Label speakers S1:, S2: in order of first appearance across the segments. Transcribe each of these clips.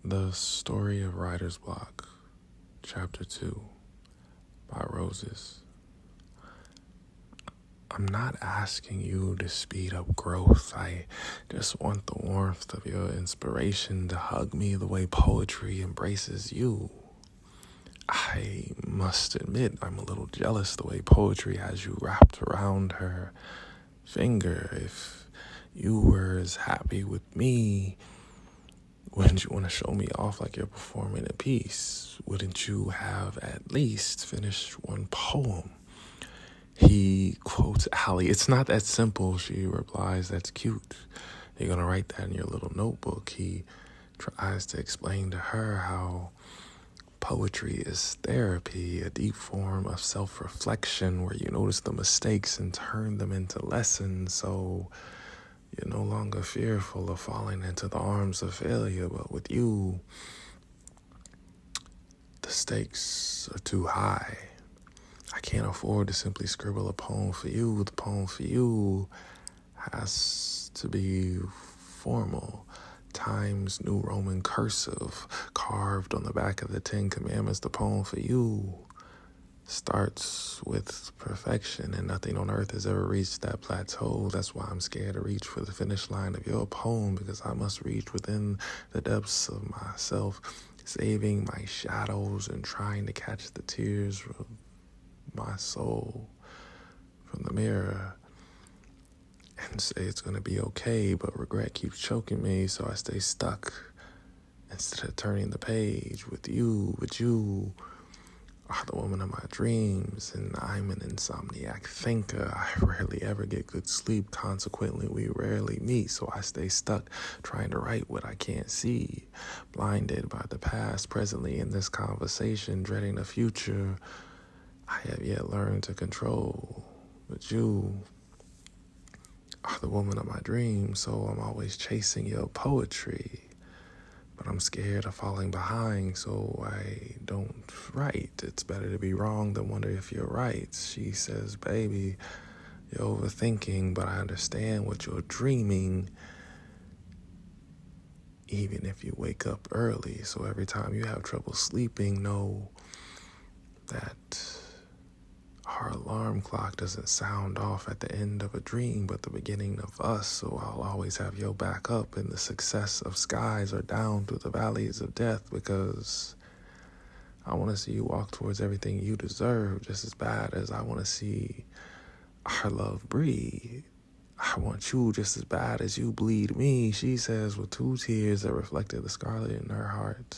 S1: The Story of Writer's Block, Chapter 2, by Roses. I'm not asking you to speed up growth. I just want the warmth of your inspiration to hug me the way poetry embraces you. I must admit, I'm a little jealous the way poetry has you wrapped around her finger. If you were as happy with me, wouldn't you want to show me off like you're performing a piece? Wouldn't you have at least finished one poem? He quotes Allie. It's not that simple, she replies. That's cute. You're going to write that in your little notebook. He tries to explain to her how poetry is therapy, a deep form of self-reflection where you notice the mistakes and turn them into lessons, so you're no longer fearful of falling into the arms of failure. But with you, the stakes are too high. I can't afford to simply scribble a poem for you. The poem for you has to be formal. Times New Roman cursive carved on the back of the 10 Commandments. The poem for you starts with perfection, and nothing on earth has ever reached that plateau. That's why I'm scared to reach for the finish line of your poem, because I must reach within the depths of myself, saving my shadows and trying to catch the tears of my soul from the mirror and say it's going to be okay, but regret keeps choking me, so I stay stuck instead of turning the page with you. But you are the woman of my dreams, and I'm an insomniac thinker. I rarely ever get good sleep. Consequently, we rarely meet, so I stay stuck trying to write what I can't see, blinded by the past. Presently in this conversation, dreading the future I have yet learned to control. But you are the woman of my dreams, so I'm always chasing your poetry. But I'm scared of falling behind, so I don't write. It's better to be wrong than wonder if you're right. She says, baby, you're overthinking, but I understand what you're dreaming, even if you wake up early. So every time you have trouble sleeping, know that our alarm clock doesn't sound off at the end of a dream, but the beginning of us. So I'll always have your back up in the success of skies or down through the valleys of death, because I want to see you walk towards everything you deserve just as bad as I want to see our love breathe. I want you just as bad as you bleed me, she says with 2 tears that reflected the scarlet in her heart.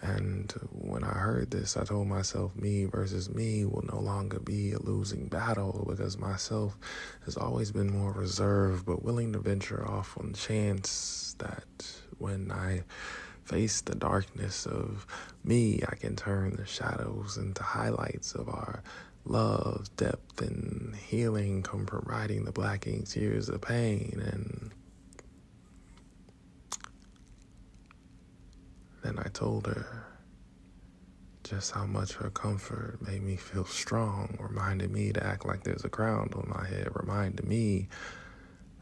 S1: And when I heard this, I told myself me versus me will no longer be a losing battle, because myself has always been more reserved but willing to venture off on the chance that when I face the darkness of me, I can turn the shadows into highlights of our love, depth, and healing come from writing the black ink tears of pain. And then I told her just how much her comfort made me feel strong, reminded me to act like there's a crown on my head, reminded me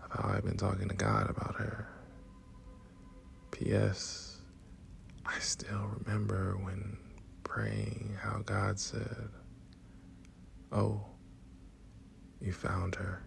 S1: of how I've been talking to God about her. P.S. I still remember when praying how God said, "Oh, you found her."